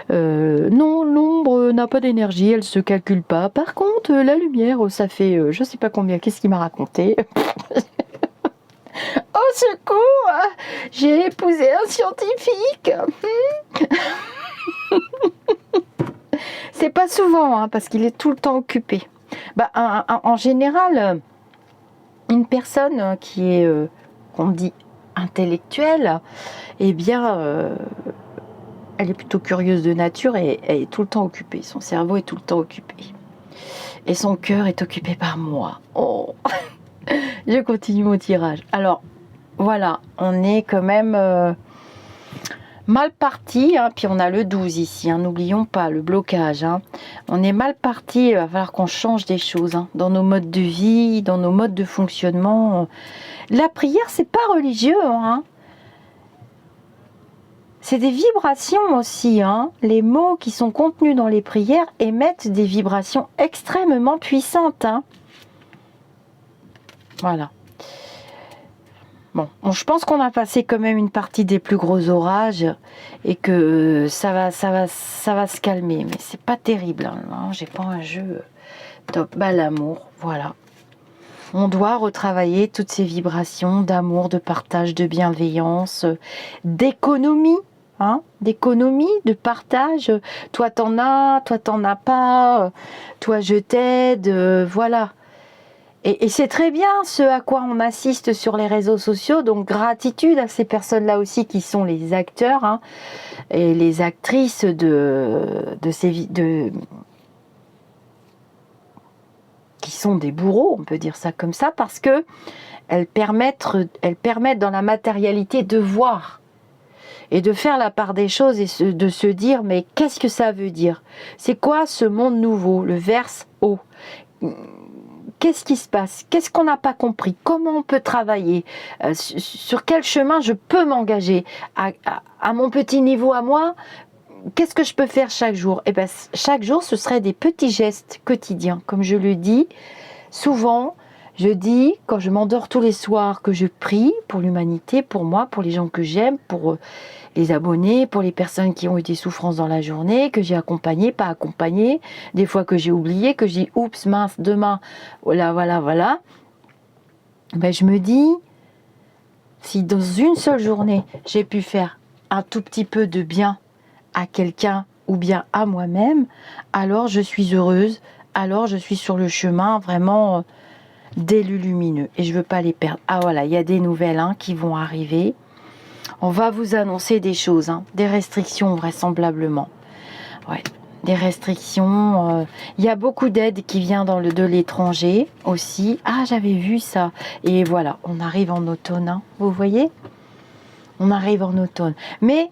S1: Non, l'ombre n'a pas d'énergie, elle se calcule pas. Par contre, la lumière, ça fait je sais pas combien. Qu'est-ce qu'il m'a raconté? Au secours, j'ai épousé un scientifique. C'est pas souvent, hein, parce qu'il est tout le temps occupé. Bah, en général, une personne qui est, qu'on dit intellectuelle, eh bien, elle est plutôt curieuse de nature et elle est tout le temps occupée. Son cerveau est tout le temps occupé. Et son cœur est occupé par moi. Oh. Je continue mon tirage. Alors, voilà, on est quand même mal parti, hein, puis on a le 12 ici, hein, n'oublions pas le blocage. Hein. On est mal parti, il va falloir qu'on change des choses hein, dans nos modes de vie, dans nos modes de fonctionnement. La prière, c'est pas religieux, hein. C'est des vibrations aussi. Hein. Les mots qui sont contenus dans les prières émettent des vibrations extrêmement puissantes. Hein. Voilà. Bon, je pense qu'on a passé quand même une partie des plus gros orages et que ça va se calmer. Mais c'est pas terrible. Hein. J'ai pas un jeu top. Bah, l'amour, voilà. On doit retravailler toutes ces vibrations d'amour, de partage, de bienveillance, d'économie. Hein, d'économie, de partage. Toi t'en as pas. Toi je t'aide. Voilà. Et c'est très bien ce à quoi on assiste sur les réseaux sociaux, donc gratitude à ces personnes-là aussi qui sont les acteurs hein, et les actrices qui sont des bourreaux, on peut dire ça comme ça, parce que elles permettent dans la matérialité de voir et de faire la part des choses et de se dire mais qu'est-ce que ça veut dire? C'est quoi ce monde nouveau, le verse haut? Qu'est-ce qui se passe? Qu'est-ce qu'on n'a pas compris? Comment on peut travailler? Sur quel chemin je peux m'engager? À mon petit niveau à moi, qu'est-ce que je peux faire chaque jour? Et bien, chaque jour, ce serait des petits gestes quotidiens. Comme je le dis, souvent, je dis, quand je m'endors tous les soirs, que je prie pour l'humanité, pour moi, pour les gens que j'aime, pour les abonnés, pour les personnes qui ont eu des souffrances dans la journée, que j'ai accompagnées, pas accompagnées, des fois que j'ai oublié, que j'ai dit oups, mince, demain, voilà. Ben, je me dis, si dans une seule journée, j'ai pu faire un tout petit peu de bien à quelqu'un ou bien à moi-même, alors je suis heureuse, alors je suis sur le chemin vraiment d'élu lumineux et je veux pas les perdre. Ah voilà, il y a des nouvelles qui vont arriver. On va vous annoncer des choses, des restrictions vraisemblablement. Ouais, des restrictions. Il y a beaucoup d'aide qui vient de l'étranger aussi. Ah, j'avais vu ça. Et voilà, on arrive en automne. Vous voyez? On arrive en automne. Mais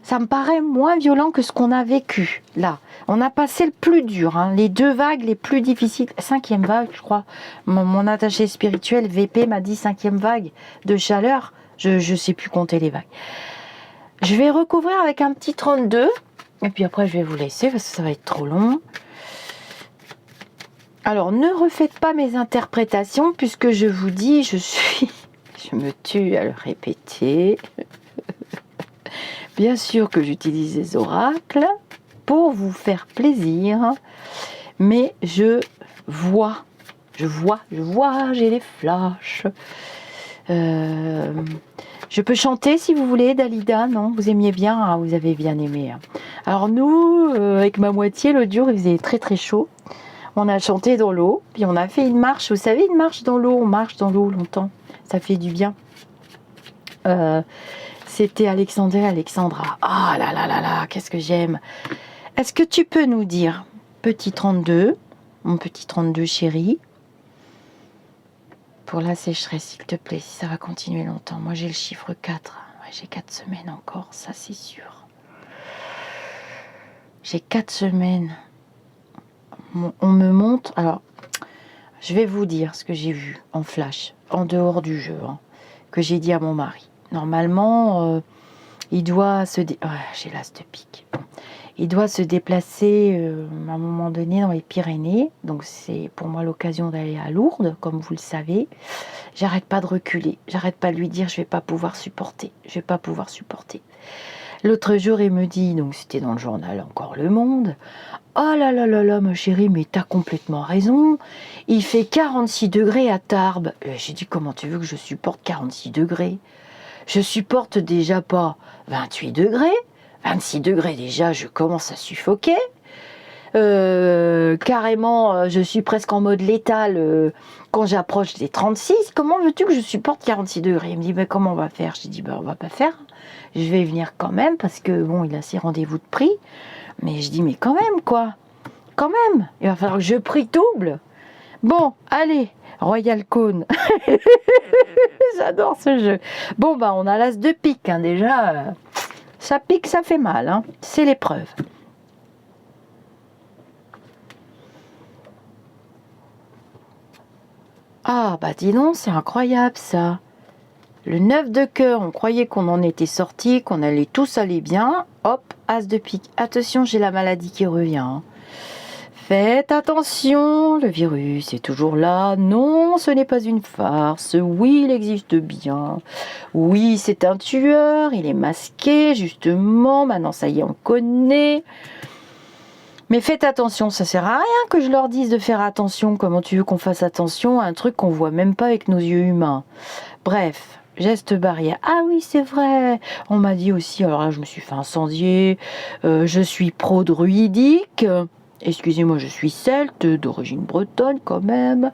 S1: ça me paraît moins violent que ce qu'on a vécu là. On a passé le plus dur, les 2 vagues les plus difficiles. 5e vague, je crois. Mon attaché spirituel VP m'a dit 5e vague de chaleur. Je sais plus compter les vagues. Je vais recouvrir avec un petit 32. Et puis après, je vais vous laisser parce que ça va être trop long. Alors, ne refaites pas mes interprétations puisque je vous dis, je me tue à le répéter. Bien sûr que j'utilise les oracles pour vous faire plaisir, mais je vois, j'ai les flashs. Je peux chanter si vous voulez, Dalida, non? Vous aimiez bien, vous avez bien aimé. Alors nous, avec ma moitié, l'autre jour, il faisait très très chaud. On a chanté dans l'eau, puis on a fait une marche. Vous savez, une marche dans l'eau, on marche dans l'eau longtemps. Ça fait du bien. C'était Alexandra. Ah là là là là, qu'est-ce que j'aime. Est-ce que tu peux nous dire, petit 32, mon petit 32 chéri, pour la sécheresse, s'il te plaît, si ça va continuer longtemps. Moi, j'ai le chiffre 4. Ouais, j'ai 4 semaines encore, ça c'est sûr. J'ai 4 semaines. On me montre... Alors, je vais vous dire ce que j'ai vu en flash, en dehors du jeu, que j'ai dit à mon mari. Normalement, il doit se... j'ai l'as de pique. Il doit se déplacer à un moment donné dans les Pyrénées. Donc c'est pour moi l'occasion d'aller à Lourdes, comme vous le savez. J'arrête pas de reculer. J'arrête pas de lui dire je vais pas pouvoir supporter. Je vais pas pouvoir supporter. L'autre jour, il me dit, donc c'était dans le journal encore Le Monde, oh là là là là, ma chérie, mais t'as complètement raison. Il fait 46 degrés à Tarbes. J'ai dit, comment tu veux que je supporte 46 degrés? Je supporte déjà pas 28 degrés. 26 degrés déjà, je commence à suffoquer. Carrément, je suis presque en mode létal quand j'approche des 36. Comment veux-tu que je supporte 46 degrés? Il me dit, mais comment on va faire? J'ai dit, on va pas faire. Je vais venir quand même parce que, bon, il a ses rendez-vous de prix. Mais je dis, mais quand même, quoi. Quand même. Il va falloir que je prie double. Bon, allez, Royal Cone. J'adore ce jeu. Bon, on a l'as de pique, déjà. Ça pique, ça fait mal, c'est l'épreuve. Ah, dis donc, c'est incroyable, ça. Le 9 de cœur, on croyait qu'on en était sorti, qu'on allait tous aller bien. Hop, as de pique. Attention, j'ai la maladie qui revient. Faites attention, le virus est toujours là. Non, ce n'est pas une farce. Oui, il existe bien. Oui, c'est un tueur. Il est masqué, justement. Maintenant, ça y est, on connaît. Mais faites attention, ça sert à rien que je leur dise de faire attention. Comment tu veux qu'on fasse attention à un truc qu'on voit même pas avec nos yeux humains? Bref, geste barrière. Ah oui, c'est vrai. On m'a dit aussi, alors là, je me suis fait incendier. Je suis pro-druidique. Excusez-moi, je suis celte, d'origine bretonne quand même.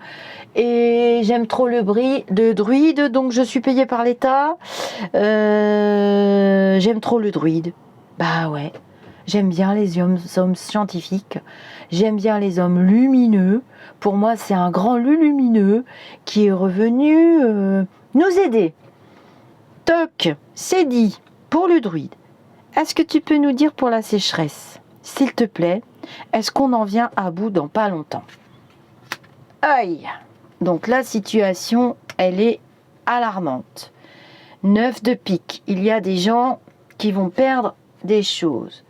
S1: Et j'aime trop le bris de druide, donc je suis payée par l'État. J'aime trop le druide. Bah ouais. J'aime bien les hommes scientifiques. J'aime bien les hommes lumineux. Pour moi, c'est un grand lumineux qui est revenu nous aider. Toc, c'est dit pour le druide. Est-ce que tu peux nous dire pour la sécheresse, s'il te plaît? Est-ce qu'on en vient à bout dans pas longtemps? Aïe! Donc la situation, elle est alarmante. 9 de pique. Il y a des gens qui vont perdre des choses.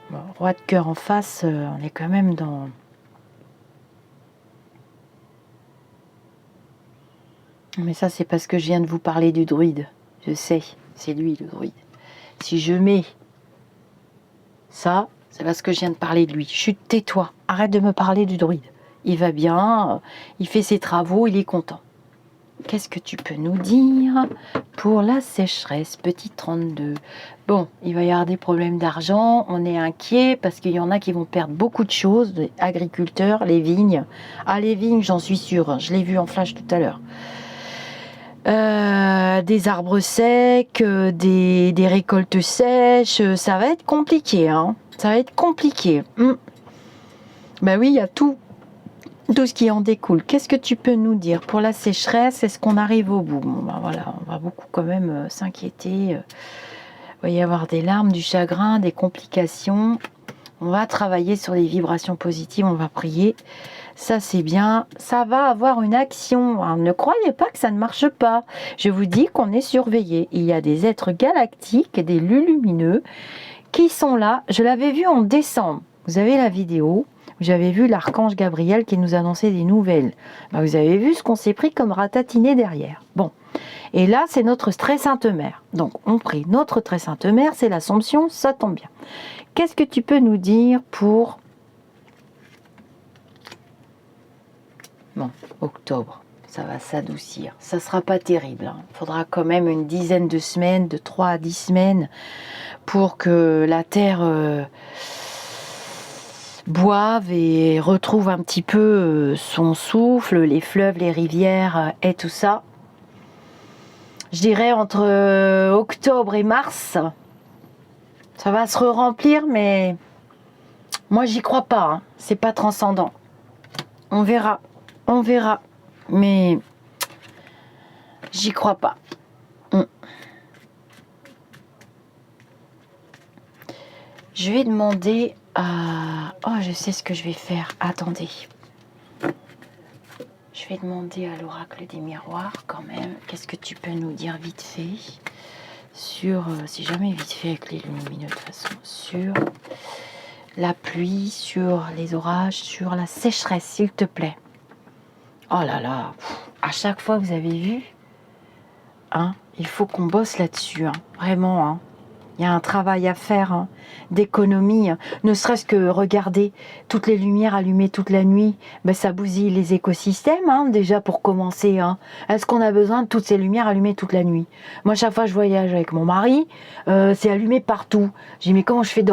S1: Bon, roi de cœur en face, on est quand même dans... Mais ça, c'est parce que je viens de vous parler du druide. Je sais, c'est lui le druide. Si je mets ça... C'est parce que je viens de parler de lui. Chut, tais-toi. Arrête de me parler du druide. Il va bien, il fait ses travaux, il est content. qu'est-ce que tu peux nous dire pour la sécheresse, petit 32? Bon, il va y avoir des problèmes d'argent, on est inquiet parce qu'il y en a qui vont perdre beaucoup de choses, les agriculteurs, les vignes. Ah, les vignes, j'en suis sûre, je l'ai vu en flash tout à l'heure. Des arbres secs, des récoltes sèches, ça va être compliqué, hein. Ça va être compliqué. Ben oui, il y a tout ce qui en découle. Qu'est-ce que tu peux nous dire pour la sécheresse? Est-ce qu'on arrive au bout? Bon, ben voilà, on va beaucoup quand même s'inquiéter. Il va y avoir des larmes, du chagrin, des complications. On va travailler sur les vibrations positives, on va prier. Ça, c'est bien. Ça va avoir une action. Alors, ne croyez pas que ça ne marche pas. Je vous dis qu'on est surveillé. Il y a des êtres galactiques, des lumineux qui sont là. Je l'avais vu en décembre. Vous avez la vidéo. J'avais vu l'archange Gabriel qui nous annonçait des nouvelles. Ben, vous avez vu ce qu'on s'est pris comme ratatiné derrière. Bon. Et là, c'est notre très sainte mère. Donc, on prie notre très sainte mère. C'est l'Assomption. Ça tombe bien. Qu'est-ce que tu peux nous dire pour... Bon, octobre, ça va s'adoucir. Ça sera pas terrible. Il faudra quand même une dizaine de semaines, de 3 à 10 semaines, pour que la Terre boive et retrouve un petit peu son souffle, les fleuves, les rivières et tout ça. Je dirais entre octobre et mars, ça va se remplir, mais moi j'y crois pas. Hein. C'est pas transcendant. On verra. On verra, mais j'y crois pas. Je vais demander à... Oh, je sais ce que je vais faire. Attendez. Je vais demander à l'oracle des miroirs quand même. Qu'est-ce que tu peux nous dire vite fait sur... si jamais vite fait avec les lumineux de toute façon. Sur la pluie, sur les orages, sur la sécheresse, s'il te plaît. Oh là là, à chaque fois, vous avez vu, hein, il faut qu'on bosse là-dessus, hein, vraiment. Hein. Il y a un travail à faire, hein, d'économie. Hein. Ne serait-ce que regarder toutes les lumières allumées toute la nuit, ben, ça bousille les écosystèmes, hein, déjà pour commencer. Hein. Est-ce qu'on a besoin de toutes ces lumières allumées toute la nuit? Moi, chaque fois que je voyage avec mon mari, c'est allumé partout. Je dis, mais comment je fais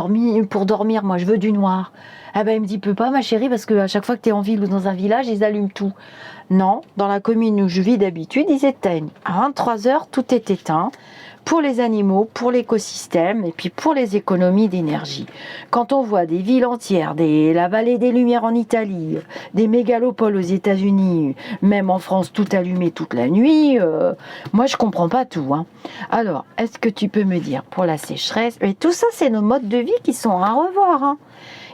S1: pour dormir? Moi, je veux du noir. Ah ben, il me dit, peux pas, ma chérie, parce qu'à chaque fois que tu es en ville ou dans un village, ils allument tout. Non, dans la commune où je vis d'habitude, ils éteignent. À 23h, tout est éteint. Pour les animaux, pour l'écosystème et puis pour les économies d'énergie. Quand on voit des villes entières, la vallée des Lumières en Italie, des mégalopoles aux États-Unis, même en France, tout allumé toute la nuit, moi je comprends pas tout. Hein. Alors, est-ce que tu peux me dire pour la sécheresse? Mais tout ça, c'est nos modes de vie qui sont à revoir. Hein.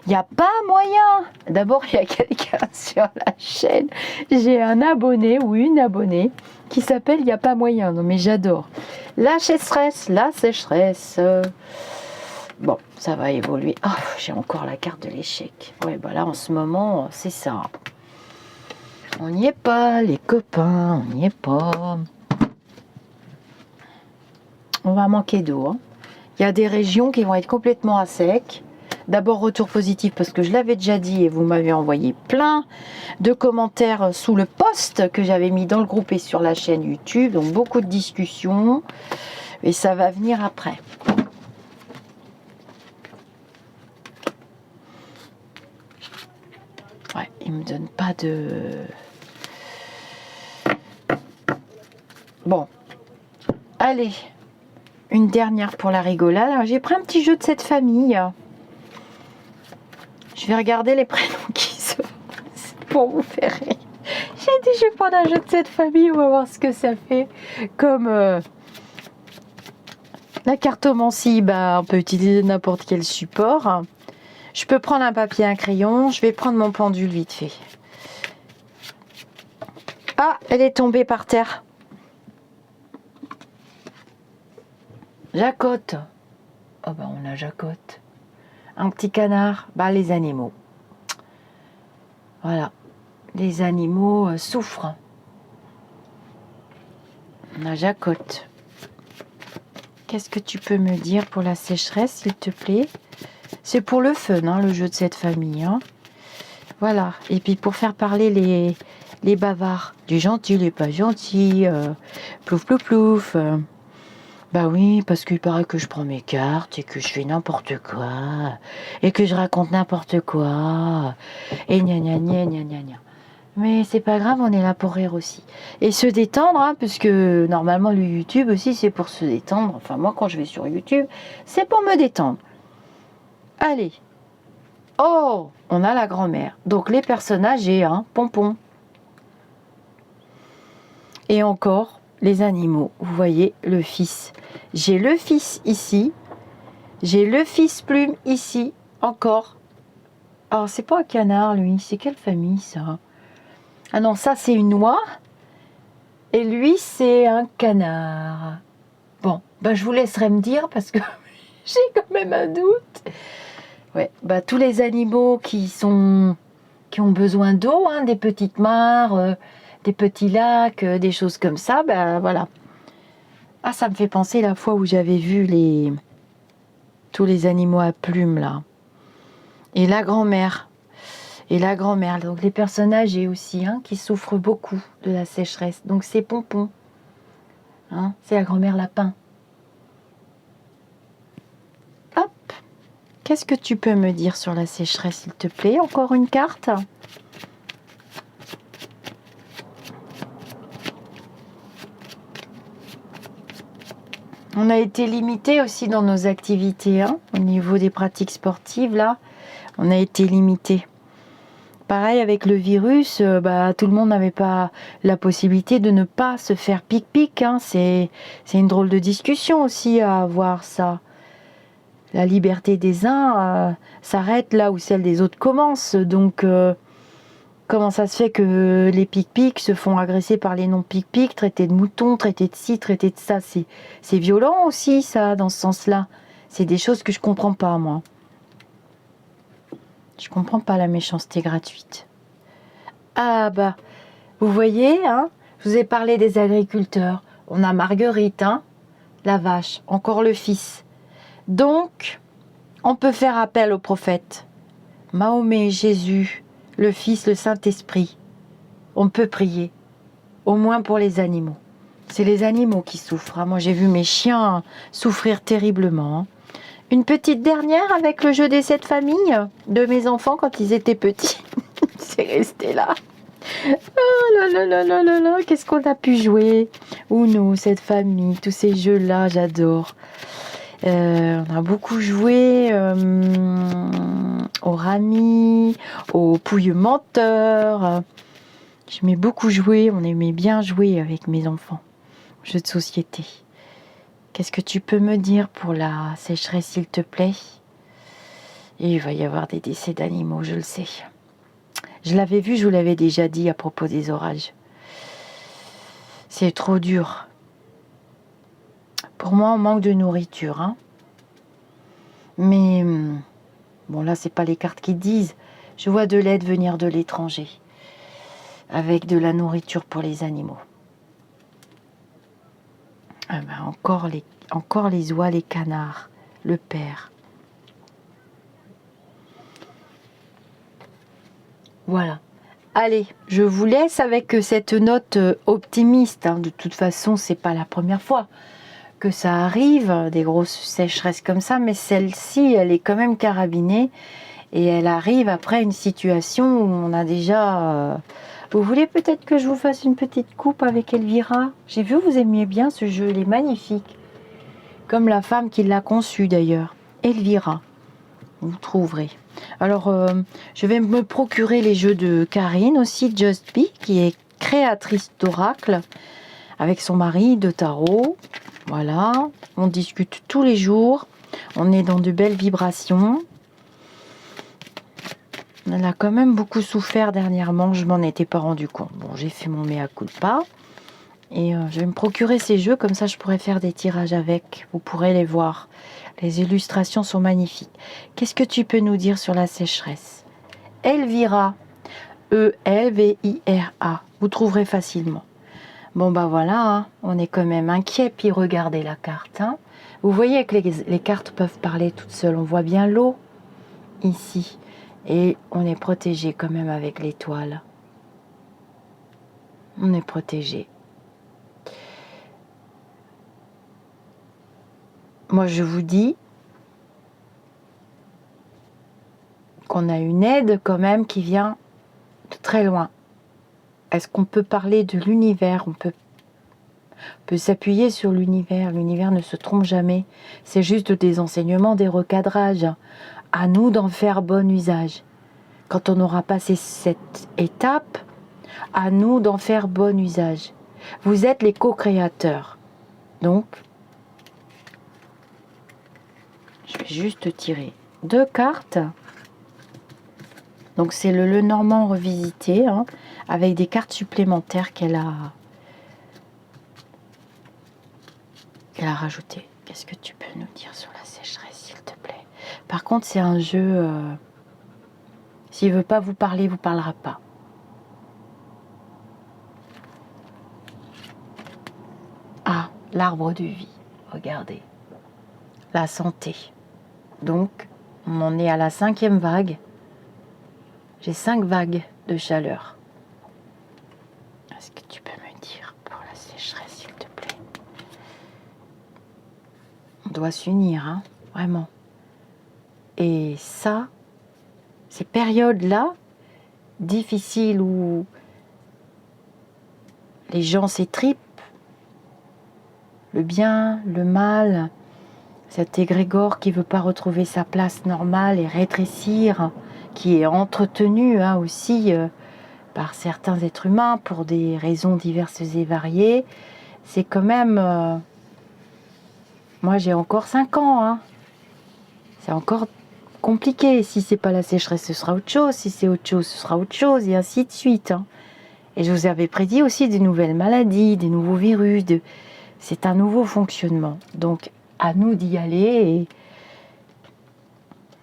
S1: Il n'y a pas moyen. D'abord, il y a quelqu'un sur la chaîne. J'ai un abonné ou une abonnée qui s'appelle Il n'y a pas moyen. Non, mais j'adore. La sécheresse. Bon, ça va évoluer. Oh, j'ai encore la carte de l'échec. Ouais, bah là, en ce moment, c'est ça. On n'y est pas, les copains. On n'y est pas. On va manquer d'eau. Hein. Il y a des régions qui vont être complètement à sec. D'abord, retour positif parce que je l'avais déjà dit et vous m'avez envoyé plein de commentaires sous le post que j'avais mis dans le groupe et sur la chaîne YouTube. Donc, beaucoup de discussions et ça va venir après. Ouais, il me donne pas de... Bon. Allez. Une dernière pour la rigolade. Alors, j'ai pris un petit jeu de cette famille. Je vais regarder les prénoms qui sont pour vous faire rire. J'ai dit, je vais prendre un jeu de cette famille, on va voir ce que ça fait. Comme la cartomancie, bah, on peut utiliser n'importe quel support. Je peux prendre un papier, un crayon. Je vais prendre mon pendule vite fait. Ah, elle est tombée par terre. Jacotte. Oh bah on a Jacotte. Un petit canard, bah les animaux. Voilà, les animaux souffrent. On a Jacotte. Qu'est-ce que tu peux me dire pour la sécheresse, s'il te plaît? C'est pour le fun, hein, le jeu de cette famille. Hein. Voilà, et puis pour faire parler les bavards, du gentil, les pas gentils, plouf plouf plouf. Bah oui, parce qu'il paraît que je prends mes cartes et que je fais n'importe quoi et que je raconte n'importe quoi et gna gna gna gna gna gna. Mais c'est pas grave, on est là pour rire aussi. Et se détendre, hein, parce que normalement le YouTube aussi c'est pour se détendre. Enfin moi quand je vais sur YouTube, c'est pour me détendre. Allez. Oh, on a la grand-mère. Donc les personnes âgées, hein, pompon. Et encore, les animaux. Vous voyez, le fils. J'ai le fils ici. J'ai le fils plume ici. Encore. Alors, c'est pas un canard, lui. C'est quelle famille, ça? Ah non, ça, c'est une oie. Et lui, c'est un canard. Bon, bah, je vous laisserai me dire parce que j'ai quand même un doute. Ouais, bah, tous les animaux qui ont besoin d'eau, hein, des petites mares, des petits lacs, des choses comme ça, ben voilà. Ah, ça me fait penser la fois où j'avais vu tous les animaux à plumes là. Et la grand-mère. Donc les personnes âgées aussi, hein, qui souffrent beaucoup de la sécheresse. Donc c'est Pompon. Hein, c'est la grand-mère lapin. Hop. Qu'est-ce que tu peux me dire sur la sécheresse, s'il te plaît? Encore une carte? On a été limité aussi dans nos activités, hein, au niveau des pratiques sportives, là, on a été limité. Pareil avec le virus, tout le monde n'avait pas la possibilité de ne pas se faire pic-pic, hein. C'est une drôle de discussion aussi à avoir ça. La liberté des uns s'arrête là où celle des autres commence, donc comment ça se fait que les pic-pic se font agresser par les non-pic-pic, traités de moutons, traités de ci, traités de ça? C'est violent aussi, ça, dans ce sens-là. C'est des choses que je comprends pas, moi. Je comprends pas la méchanceté gratuite. Ah bah, vous voyez, hein, je vous ai parlé des agriculteurs. On a Marguerite, hein, la vache, encore le fils. Donc, on peut faire appel aux prophètes. Mahomet, Jésus, le Fils, le Saint-Esprit. On peut prier, au moins pour les animaux. C'est les animaux qui souffrent, hein. Moi, j'ai vu mes chiens souffrir terriblement, hein. Une petite dernière avec le jeu des 7 familles de mes enfants quand ils étaient petits. C'est resté là. Oh là là là là là là, qu'est-ce qu'on a pu jouer? Uno, cette famille, tous ces jeux-là, j'adore. On a beaucoup joué au rami, au pouilleux menteur. J'aimais beaucoup jouer, on aimait bien jouer avec mes enfants. Jeux de société. Qu'est-ce que tu peux me dire pour la sécheresse, s'il te plaît? Et il va y avoir des décès d'animaux, je le sais. Je l'avais vu, je vous l'avais déjà dit à propos des orages. C'est trop dur. Pour moi, on manque de nourriture, hein. Mais, bon là, c'est pas les cartes qui disent. Je vois de l'aide venir de l'étranger. Avec de la nourriture pour les animaux. Ah ben, encore les oies, les canards, le père. Voilà. Allez, je vous laisse avec cette note optimiste, hein. De toute façon, c'est pas la première fois que ça arrive, des grosses sécheresses comme ça, mais celle-ci, elle est quand même carabinée et elle arrive après une situation où on a déjà... Vous voulez peut-être que je vous fasse une petite coupe avec Elvira? J'ai vu, vous aimiez bien ce jeu, il est magnifique. Comme la femme qui l'a conçu d'ailleurs, Elvira. Vous trouverez. Alors, je vais me procurer les jeux de Karine aussi, Just Be, qui est créatrice d'oracle, avec son mari de tarot. Voilà, on discute tous les jours. On est dans de belles vibrations. Elle a quand même beaucoup souffert dernièrement, je m'en étais pas rendu compte. Bon, j'ai fait mon mea culpa. Et je vais me procurer ces jeux, comme ça je pourrais faire des tirages avec. Vous pourrez les voir. Les illustrations sont magnifiques. Qu'est-ce que tu peux nous dire sur la sécheresse? Elvira. E-L-V-I-R-A. Vous trouverez facilement. Bon bah voilà, hein, on est quand même inquiet. Puis regardez la carte. Hein. Vous voyez que les cartes peuvent parler toutes seules. On voit bien l'eau ici. Et on est protégé quand même avec l'étoile. On est protégé. Moi, je vous dis qu'on a une aide quand même qui vient de très loin. Est-ce qu'on peut parler de l'univers? On peut s'appuyer sur l'univers. L'univers ne se trompe jamais. C'est juste des enseignements, des recadrages. À nous d'en faire bon usage. Quand on aura passé cette étape, à nous d'en faire bon usage. Vous êtes les co-créateurs. Donc, je vais juste tirer 2 cartes. Donc c'est le Lenormand revisité, hein, avec des cartes supplémentaires qu'elle a rajoutées. Qu'est-ce que tu peux nous dire sur la sécheresse, s'il te plaît? Par contre, c'est un jeu... s'il ne veut pas vous parler, il ne vous parlera pas. Ah, l'arbre de vie. Regardez. La santé. Donc, on en est à la 5e vague. J'ai 5 vagues de chaleur. Est-ce que tu peux me dire pour la sécheresse, s'il te plaît? On doit s'unir, hein, vraiment. Et ça, ces périodes-là, difficiles où les gens s'étripent, le bien, le mal, cet égrégore qui ne veut pas retrouver sa place normale et rétrécir, qui est entretenu aussi par certains êtres humains pour des raisons diverses et variées, c'est quand même... moi j'ai encore 5 ans, hein. C'est encore compliqué. Si c'est pas la sécheresse, ce sera autre chose. Si c'est autre chose, ce sera autre chose, et ainsi de suite. Hein. Et je vous avais prédit aussi des nouvelles maladies, des nouveaux virus. C'est un nouveau fonctionnement. Donc, à nous d'y aller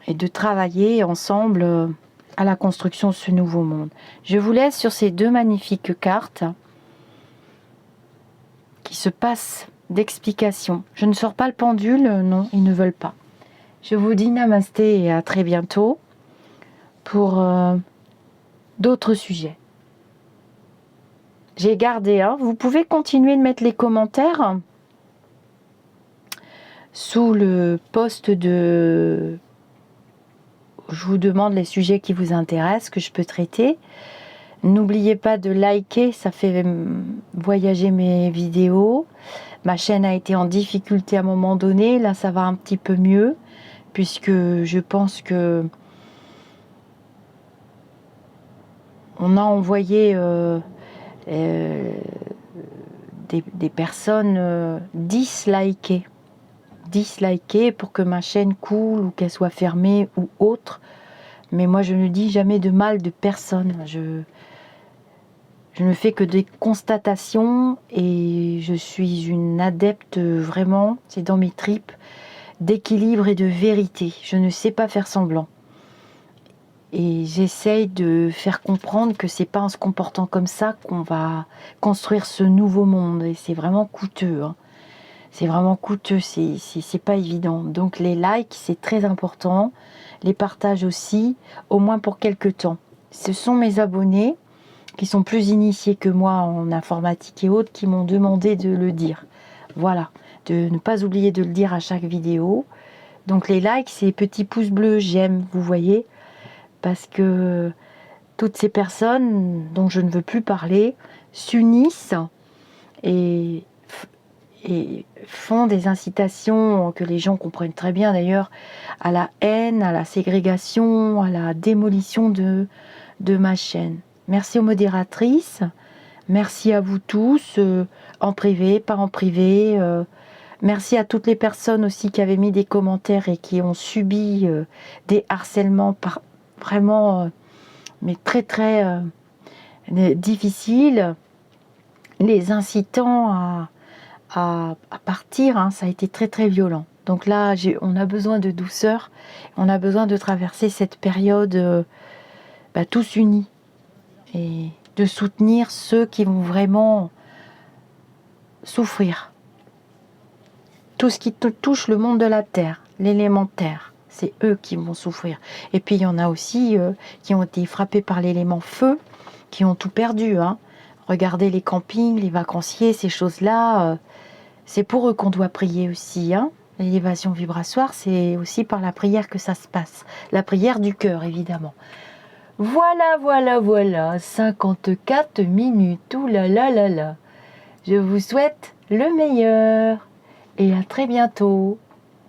S1: et de travailler ensemble à la construction de ce nouveau monde. Je vous laisse sur ces 2 magnifiques cartes qui se passent d'explications. Je ne sors pas le pendule, non, ils ne veulent pas. Je vous dis namasté et à très bientôt pour d'autres sujets. J'ai gardé, vous pouvez continuer de mettre les commentaires sous le post de... Je vous demande les sujets qui vous intéressent, que je peux traiter. N'oubliez pas de liker, ça fait voyager mes vidéos. Ma chaîne a été en difficulté à un moment donné, là ça va un petit peu mieux, puisque je pense que on a envoyé des personnes dislikées pour que ma chaîne coule ou qu'elle soit fermée ou autre. Mais moi je ne dis jamais de mal de personne. Je ne fais que des constatations et je suis une adepte vraiment, c'est dans mes tripes, d'équilibre et de vérité. Je ne sais pas faire semblant. Et j'essaye de faire comprendre que c'est pas en se comportant comme ça qu'on va construire ce nouveau monde. Et c'est vraiment coûteux. Hein. C'est vraiment coûteux, c'est pas évident. Donc les likes, c'est très important. Les partages aussi, au moins pour quelques temps. Ce sont mes abonnés qui sont plus initiés que moi en informatique et autres qui m'ont demandé de le dire. Voilà, de ne pas oublier de le dire à chaque vidéo. Donc les likes, c'est les petits pouces bleus, j'aime, vous voyez, parce que toutes ces personnes dont je ne veux plus parler s'unissent et font des incitations que les gens comprennent très bien d'ailleurs à la haine, à la ségrégation, à la démolition de ma chaîne. Merci aux modératrices, merci à vous tous, en privé, pas en privé. Merci à toutes les personnes aussi qui avaient mis des commentaires et qui ont subi des harcèlements vraiment mais très très difficiles, les incitant à partir, hein, ça a été très très violent. Donc là, on a besoin de douceur, on a besoin de traverser cette période tous unis et de soutenir ceux qui vont vraiment souffrir. Tout ce qui touche le monde de la terre, l'élémentaire, c'est eux qui vont souffrir. Et puis il y en a aussi qui ont été frappés par l'élément feu, qui ont tout perdu. Hein. Regardez les campings, les vacanciers, ces choses-là, c'est pour eux qu'on doit prier aussi. Hein. L'élévation vibratoire, c'est aussi par la prière que ça se passe. La prière du cœur, évidemment. Voilà, voilà, voilà, 54 minutes. Ouh là là là là. Je vous souhaite le meilleur et à très bientôt.